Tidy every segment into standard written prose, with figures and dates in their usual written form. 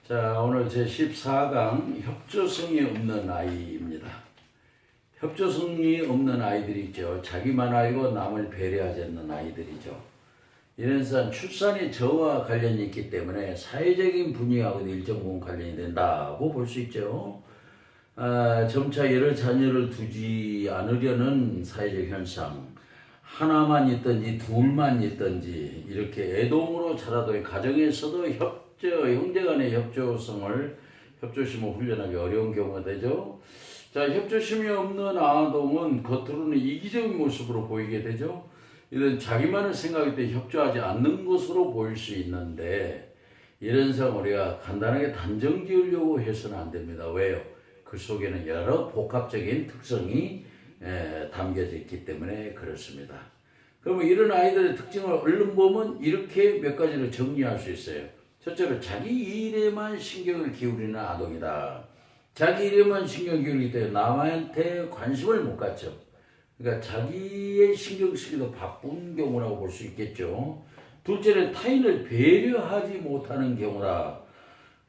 자, 오늘 제14강 협조성이 없는 아이입니다. 협조성이 없는 아이들이 있죠. 자기만 알고 남을 배려하지 않는 아이들이죠. 이런 출산이 저와 관련이 있기 때문에 사회적인 분위기하고도 일정 부분 관련이 된다고 볼 수 있죠. 점차 여러 자녀를 두지 않으려는 사회적 현상, 하나만 있든지 둘만 있든지 이렇게 애동으로 자라도 가정에서도 형제 간의 협조심을 훈련하기 어려운 경우가 되죠. 자, 협조심이 없는 아동은 겉으로는 이기적인 모습으로 보이게 되죠. 이런 자기만을 생각할 때 협조하지 않는 것으로 보일 수 있는데, 이런 상황 우리가 간단하게 단정 지으려고 해서는 안 됩니다. 왜요? 그 속에는 여러 복합적인 특성이 담겨져 있기 때문에 그렇습니다. 그러면 이런 아이들의 특징을 얼른 보면 이렇게 몇 가지로 정리할 수 있어요. 첫째로 자기 일에만 신경을 기울이는 아동이다. 자기 일에만 신경 기울이기 때문에 남한테 관심을 못 갖죠. 그러니까 자기의 신경 쓰기도 바쁜 경우라고 볼 수 있겠죠. 둘째는 타인을 배려하지 못하는 경우다.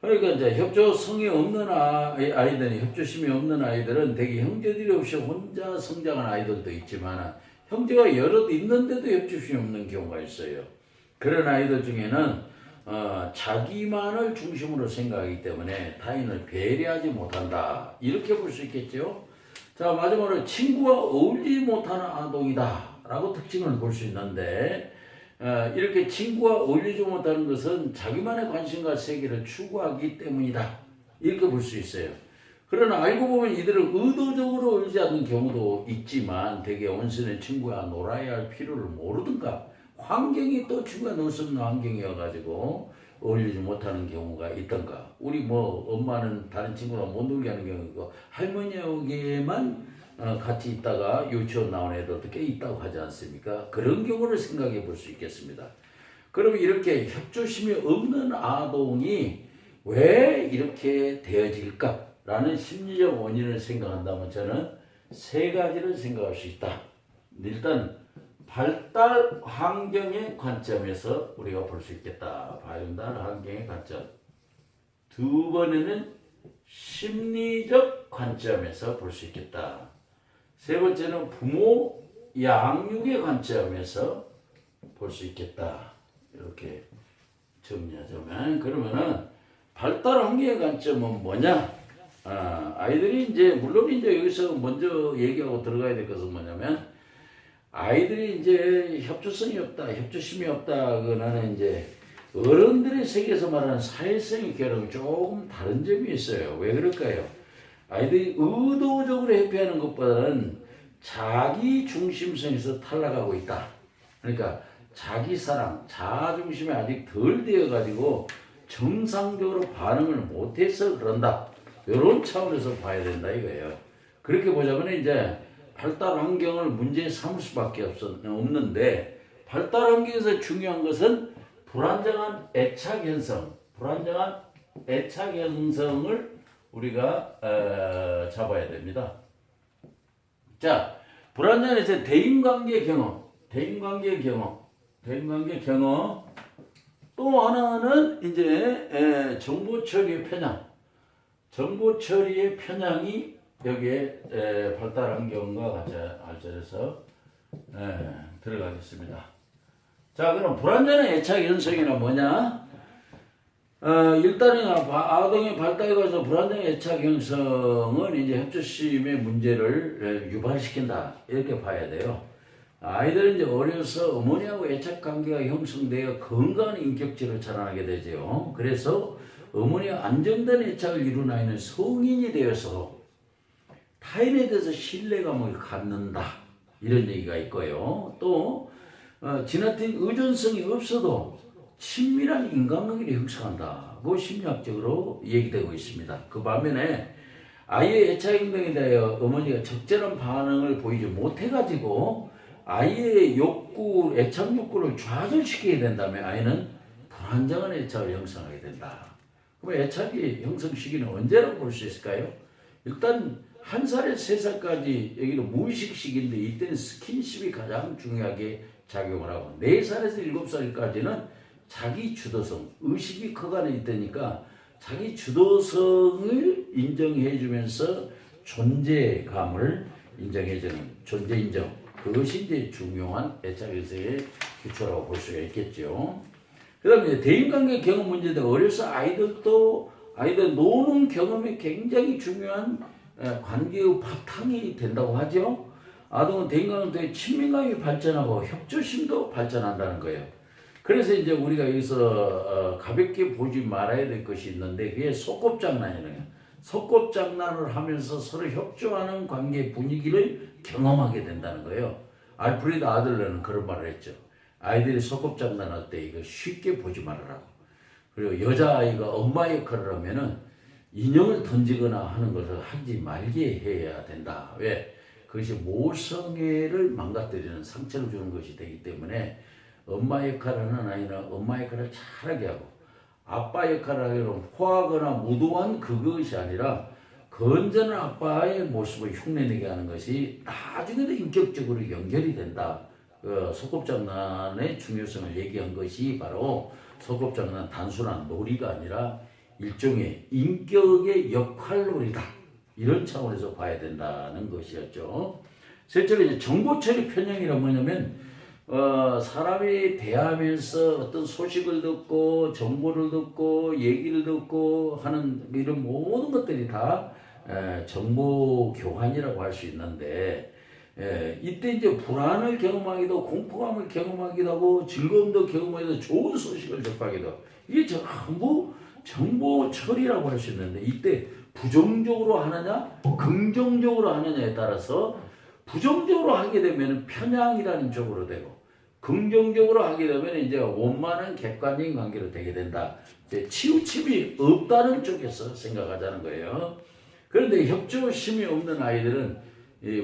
그러니까 이제 협조성이 없는 아이들은, 협조심이 없는 아이들은 대개 형제들이 없이 혼자 성장한 아이들도 있지만 형제가 여럿 있는데도 협조심이 없는 경우가 있어요. 그런 아이들 중에는 자기만을 중심으로 생각하기 때문에 타인을 배려하지 못한다. 이렇게 볼 수 있겠죠. 자, 마지막으로 친구와 어울리지 못하는 아동이다 라고 특징을 볼 수 있는데, 이렇게 친구와 어울리지 못하는 것은 자기만의 관심과 세계를 추구하기 때문이다. 이렇게 볼 수 있어요. 그러나 알고 보면 이들은 의도적으로 어울리지 않는 경우도 있지만 대개 온순한 친구와 놀아야 할 필요를 모르든가 환경이 또 친구가 놀 수 없는 환경이어가지고 어울리지 못하는 경우가 있던가, 우리 엄마는 다른 친구랑 못 놀게 하는 경우고 할머니에게만 같이 있다가 유치원 나온 애들도 꽤 있다고 하지 않습니까? 그런 경우를 생각해 볼 수 있겠습니다. 그러면 이렇게 협조심이 없는 아동이 왜 이렇게 되어질까? 라는 심리적 원인을 생각한다면 저는 세 가지를 생각할 수 있다. 일단 발달 환경의 관점에서 우리가 볼 수 있겠다. 발달 환경의 관점. 두 번에는 심리적 관점에서 볼 수 있겠다. 세 번째는 부모 양육의 관점에서 볼 수 있겠다. 이렇게 정리하자면, 그러면은 발달 환경의 관점은 뭐냐? 아이들이 물론 여기서 먼저 얘기하고 들어가야 될 것은 뭐냐면, 아이들이 협조성이 없다, 협조심이 없다, 그거는 어른들의 세계에서 말하는 사회성의 결함이 조금 다른 점이 있어요. 왜 그럴까요? 아이들이 의도적으로 회피하는 것보다는 자기 중심성에서 탈락하고 있다. 그러니까 자기 사랑, 자아 중심이 아직 덜 되어가지고 정상적으로 반응을 못해서 그런다. 이런 차원에서 봐야 된다 이거예요. 그렇게 보자면 발달 환경을 문제에 삼을 수밖에 없는데, 발달 환경에서 중요한 것은 불안정한 애착 현상, 을 우리가 잡아야 됩니다. 자, 불안정한 대인관계 경험. 또 하나는 정보 처리의 편향이 여기에 발달 환경과 관련해서 들어가겠습니다. 자, 그럼 불완전한 애착 현상이란 뭐냐? 일단은 아동의 발달에 관해서 불완전한 애착 형성은 협조심의 문제를 유발시킨다. 이렇게 봐야 돼요. 아이들은 어려서 어머니하고 애착 관계가 형성되어 건강한 인격체로 자라나게 되죠. 그래서 어머니와 안정된 애착을 이룬 아이는 성인이 되어서 타인에 대해서 신뢰감을 갖는다. 이런 얘기가 있고요. 또 지나친 의존성이 없어도 친밀한 인간관계를 형성한다고 심리학적으로 얘기되고 있습니다. 그 반면에 아이의 애착 행동에 대하여 어머니가 적절한 반응을 보이지 못해가지고 아이의 애착 욕구를 좌절시키게 된다면 아이는 불안정한 애착을 형성하게 된다. 그럼 애착이 형성 시기는 언제라고 볼 수 있을까요? 일단 1살에서 3살까지 여기는 무의식 시기인데 이때는 스킨십이 가장 중요하게 작용을 하고, 4살에서 7살까지는 자기 주도성, 의식이 커가는 있다니까 자기 주도성을 인정해주면서 존재감을 인정해주는 존재 인정. 그것이 이제 중요한 애착일서의 기초라고 볼 수가 있겠죠. 그 다음에 대인관계 경험 문제도 어려서 아이들 노는 경험이 굉장히 중요한 관계의 바탕이 된다고 하죠. 아동은 대인관계에 친밀감이 발전하고 협조심도 발전한다는 거예요. 그래서 이제 우리가 여기서 가볍게 보지 말아야 될 것이 있는데 그게 소꿉장난이라는 거예요. 소꿉장난을 하면서 서로 협조하는 관계 분위기를 경험하게 된다는 거예요. 알프레드 아들러는 그런 말을 했죠. 아이들이 소꿉장난할 때 이거 쉽게 보지 말아라고. 그리고 여자아이가 엄마 역할을 하면은 인형을 던지거나 하는 것을 하지 말게 해야 된다. 왜? 그것이 모성애를 망가뜨리는 상처를 주는 것이 되기 때문에 엄마 역할을 하는 아이는 엄마 역할을 잘하게 하고 아빠 역할을 하기로 포하거나 무도한 그것이 아니라 건전한 아빠의 모습을 흉내내게 하는 것이 나중에도 인격적으로 연결이 된다. 소꿉장난의 중요성을 얘기한 것이 바로 소꿉장난 단순한 놀이가 아니라 일종의 인격의 역할놀이다. 이런 차원에서 봐야 된다는 것이었죠. 실제로 이제 정보처리 편향이란 뭐냐면 사람이 대하면서 어떤 소식을 듣고 정보를 듣고 얘기를 듣고 하는 이런 모든 것들이 다 정보 교환이라고 할 수 있는데 이때 이제 불안을 경험하기도 공포감을 경험하기도 하고 즐거움도 경험하기도 좋은 소식을 접하기도 하고 이게 전부 정보 처리라고 할 수 있는데 이때 부정적으로 하느냐 긍정적으로 하느냐에 따라서 부정적으로 하게 되면 편향이라는 쪽으로 되고 긍정적으로 하게 되면 이제 원만한 객관적인 관계로 되게 된다. 이제 치우침이 없다는 쪽에서 생각하자는 거예요. 그런데 협조심이 없는 아이들은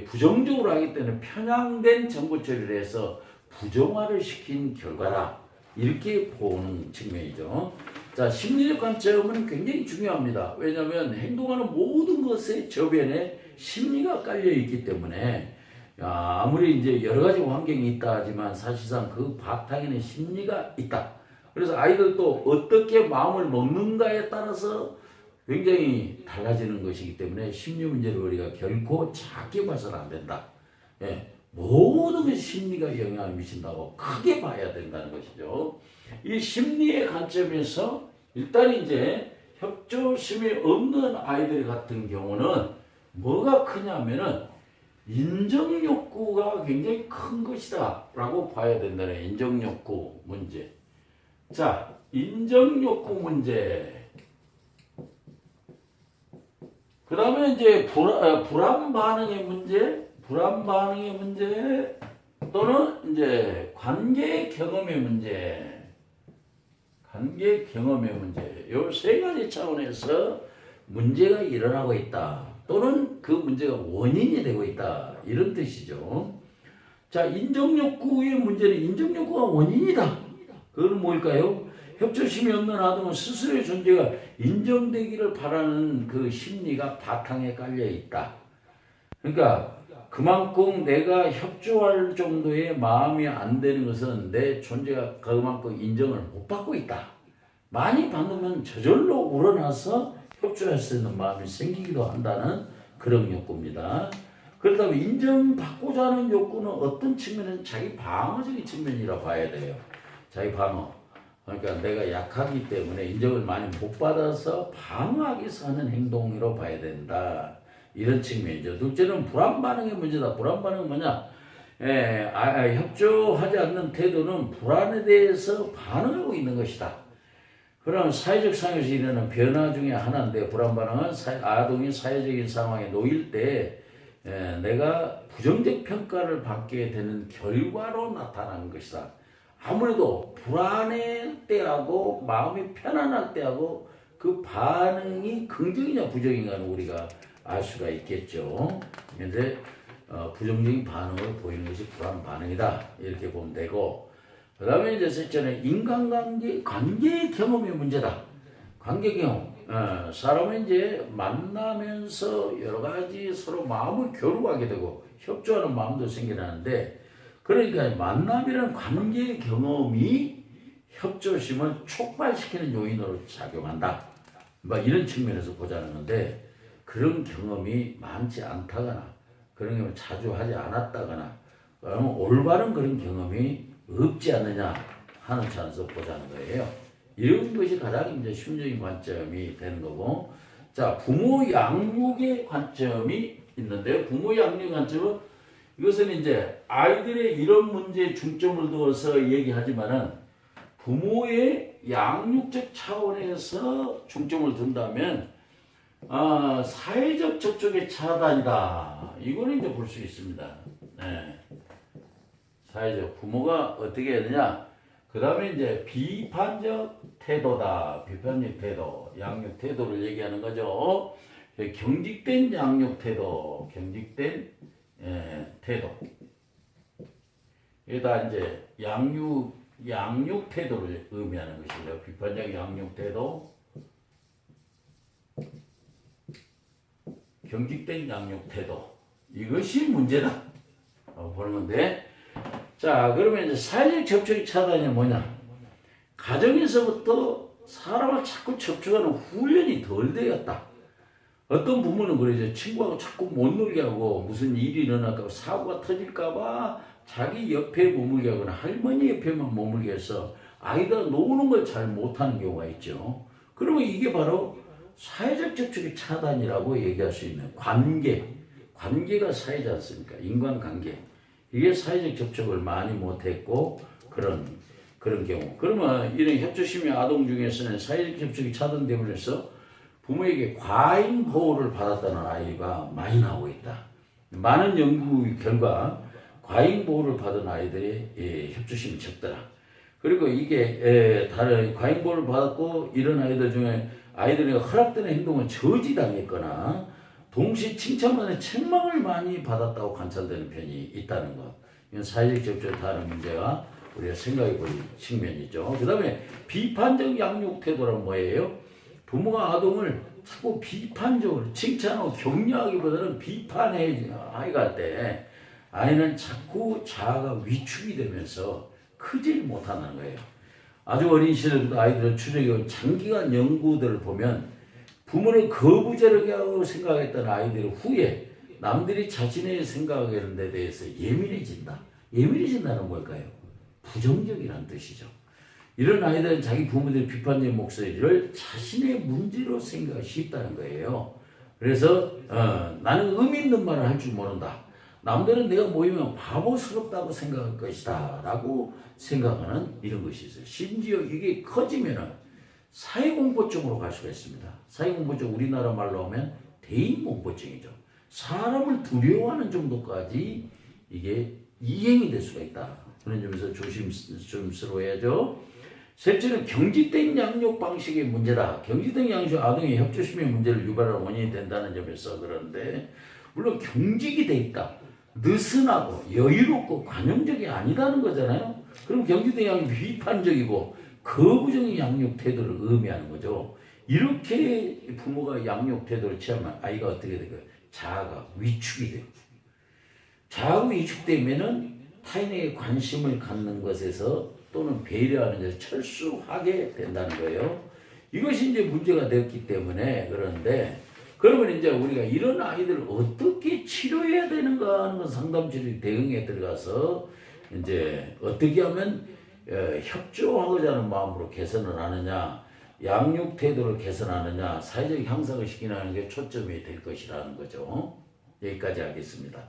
부정적으로 하기 때문에 편향된 정보 처리를 해서 부정화를 시킨 결과다. 이렇게 보는 측면이죠. 자, 심리적 관점은 굉장히 중요합니다. 왜냐하면 행동하는 모든 것의 저변에 심리가 깔려 있기 때문에 아무리 이제 여러 가지 환경이 있다 하지만 사실상 그 바탕에는 심리가 있다. 그래서 아이들도 어떻게 마음을 먹는가에 따라서 굉장히 달라지는 것이기 때문에 심리 문제를 우리가 결코 작게 봐서는 안 된다. 모든 심리가 영향을 미친다고 크게 봐야 된다는 것이죠. 이 심리의 관점에서 일단 이제 협조심이 없는 아이들 같은 경우는 뭐가 크냐면은 인정 욕구가 굉장히 큰 것이다 라고 봐야 된다는 인정 욕구 문제. 자, 인정 욕구 문제. 그 다음에 이제 불안 반응의 문제, 또는 이제 관계 경험의 문제. 요 세 가지 차원에서 문제가 일어나고 있다. 또는 그 문제가 원인이 되고 있다. 이런 뜻이죠. 자, 인정욕구의 문제는 인정욕구가 원인이다. 그건 뭘까요? 협조심이 없는 아동은 스스로의 존재가 인정되기를 바라는 그 심리가 바탕에 깔려 있다. 그러니까 그만큼 내가 협조할 정도의 마음이 안 되는 것은 내 존재가 그만큼 인정을 못 받고 있다. 많이 받으면 저절로 우러나서 협조할 수 있는 마음이 생기기도 한다는 그런 욕구입니다. 그렇다면 인정받고자 하는 욕구는 어떤 측면은 자기 방어적인 측면이라 봐야 돼요. 자기 방어. 그러니까 내가 약하기 때문에 인정을 많이 못 받아서 방어하기 위해서 하는 행동으로 봐야 된다. 이런 측면이죠. 둘째는 불안 반응의 문제다. 불안 반응은 뭐냐? 협조하지 않는 태도는 불안에 대해서 반응하고 있는 것이다. 그럼 사회적 상황에서 일어나는 변화 중에 하나인데 불안 반응은 아동이 사회적인 상황에 놓일 때 내가 부정적 평가를 받게 되는 결과로 나타나는 것이다. 아무래도 불안할 때하고 마음이 편안할 때하고 그 반응이 긍정이냐 부정인가는 우리가 알 수가 있겠죠. 근데 부정적인 반응을 보이는 것이 불안 반응이다. 이렇게 보면 되고, 그 다음에 이제 셋째는 인간관계, 관계 경험의 문제다. 관계 경험. 사람은 이제 만나면서 여러 가지 서로 마음을 교류하게 되고 협조하는 마음도 생겨나는데, 그러니까 만남이라는 관계 경험이 협조심을 촉발시키는 요인으로 작용한다. 막 이런 측면에서 보자는 건데 그런 경험이 많지 않다거나 그런 경험을 자주 하지 않았다거나 그러면 올바른 그런 경험이 없지 않느냐 하는 차원에서 보자는 거예요. 이런 것이 가장 이제 심리적인 관점이 되는 거고, 자 부모 양육의 관점이 있는데요. 부모 양육 관점은 이것은 이제 아이들의 이런 문제에 중점을 두어서 얘기하지만은 부모의 양육적 차원에서 중점을 둔다면 사회적 접촉의 차단이다. 이거는 이제 볼 수 있습니다. 네. 사회적 부모가 어떻게 해야 되냐? 그 다음에 이제 비판적 태도다. 비판적 태도, 양육 태도를 얘기하는 거죠. 경직된 양육 태도, 경직된 태도. 여기다 이제 양육 태도를 의미하는 것이죠. 비판적 양육 태도, 경직된 양육 태도. 이것이 문제다. 보는 건데. 자, 그러면 이제 사회적 접촉의 차단이 뭐냐? 가정에서부터 사람을 자꾸 접촉하는 훈련이 덜 되었다. 어떤 부모는 그러죠. 친구하고 자꾸 못 놀게 하고 무슨 일이 일어날까 사고가 터질까봐 자기 옆에 머물게 하거나 할머니 옆에만 머물게 해서 아이가 노는 걸 잘 못하는 경우가 있죠. 그러면 이게 바로 사회적 접촉의 차단이라고 얘기할 수 있는 관계가 사회지 않습니까? 인간관계. 이게 사회적 접촉을 많이 못했고 그런 경우. 그러면 이런 협조심의 아동 중에서는 사회적 접촉이 차단되면서 부모에게 과잉 보호를 받았다는 아이가 많이 나오고 있다. 많은 연구 결과 과잉 보호를 받은 아이들이 협조심이 적더라. 그리고 이게 다른 과잉 보호를 받았고 이런 아이들 중에 아이들이 허락되는 행동을 저지당했거나 동시 칭찬만에 책망을 많이 받았다고 관찰되는 편이 있다는 것. 이건 사회적 접촉의 다른 문제가 우리가 생각해 볼 측면이죠. 그 다음에 비판적 양육 태도란 뭐예요? 부모가 아동을 자꾸 비판적으로 칭찬하고 격려하기보다는 비판해 아이가 할 때 아이는 자꾸 자아가 위축이 되면서 크질 못하는 거예요. 아주 어린 시절부터 아이들은 추적해 장기간 연구들을 보면 부모를 거부자력이라고 생각했던 아이들이 후에 남들이 자신의 생각하는 데 대해서 예민해진다. 예민해진다는 뭘까요? 부정적이라는 뜻이죠. 이런 아이들은 자기 부모들의 비판적인 목소리를 자신의 문제로 생각하기 쉽다는 거예요. 그래서 나는 의미 있는 말을 할 줄 모른다. 남들은 내가 모이면 바보스럽다고 생각할 것이다 라고 생각하는 이런 것이 있어요. 심지어 이게 커지면은 사회공포증으로 갈 수가 있습니다. 사회공포증 우리나라 말로 하면 대인공포증이죠. 사람을 두려워하는 정도까지 이게 이행이 될 수가 있다. 그런 점에서 조심스러워야죠. 셋째는 경직된 양육 방식의 문제다. 경직된 양육 아동의 협조심의 문제를 유발하는 원인이 된다는 점에서 그런데 물론 경직이 돼 있다. 느슨하고 여유롭고 관용적이 아니다는 거잖아요. 그럼 경직된 양육이 비판적이고 거부적인 양육 태도를 의미하는 거죠. 이렇게 부모가 양육 태도를 취하면 아이가 어떻게 될까요? 자아가 위축이 돼요. 자아가 위축되면은 타인에게 관심을 갖는 것에서 또는 배려하는 것에서 철수하게 된다는 거예요. 이것이 이제 문제가 되었기 때문에 그런데 그러면 이제 우리가 이런 아이들을 어떻게 치료해야 되는가 하는 건 상담치료 대응에 들어가서 이제 어떻게 하면 협조하고자 하는 마음으로 개선을 하느냐, 양육 태도를 개선하느냐, 사회적 향상을 시키는 게 초점이 될 것이라는 거죠. 여기까지 하겠습니다.